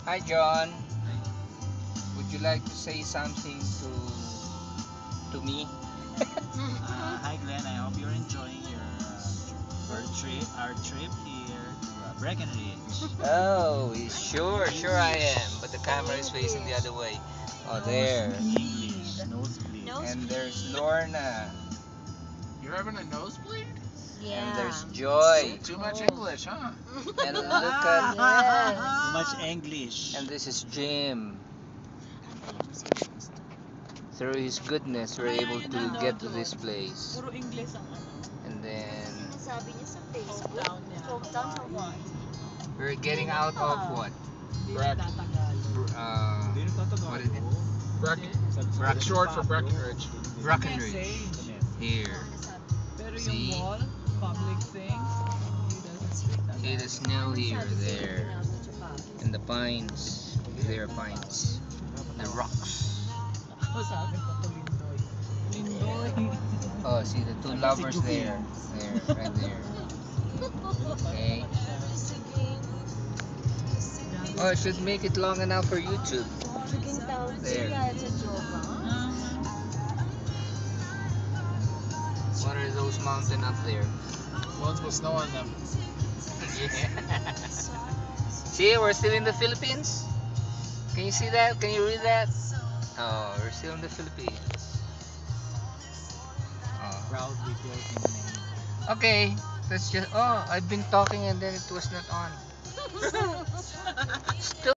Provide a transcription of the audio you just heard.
Hi, John. Would you like to say something to me? Hi Glenn, I hope you're enjoying our trip here to Breckenridge. Oh, sure I am. But the camera is facing the other way. Oh, there. English, nosebleed. And there's Lorna. You're having a nosebleed? And there's Yeah. Joy. Too much English, huh? And look at. Too much English. And this is Jim. Through his goodness, we're able to get to this place. Puro English ang ano. And then Sabi niya sa Facebook. Hometown or what? we're getting out of what? Breck. What is it? Breck. Short for Breckenridge. Breckenridge. Here. Pero See? yung mall, public things, he doesn't speak that. See the snow here, there. And the pines. There are pines. The rocks. Ako sabi ko to Lindoy. Lindoy. Oh, see the two lovers there. There, right there. Okay. Oh, it should make it long enough for YouTube. There. What are those mountains up there? Ones with snow on them. Yeah. See, we're still in the Philippines. Can you see that? Can you read that? Oh, we're still in the Philippines. Oh. Proudly built in Maine. Okay, that's just. Oh, I've been talking and then it was not on. Still.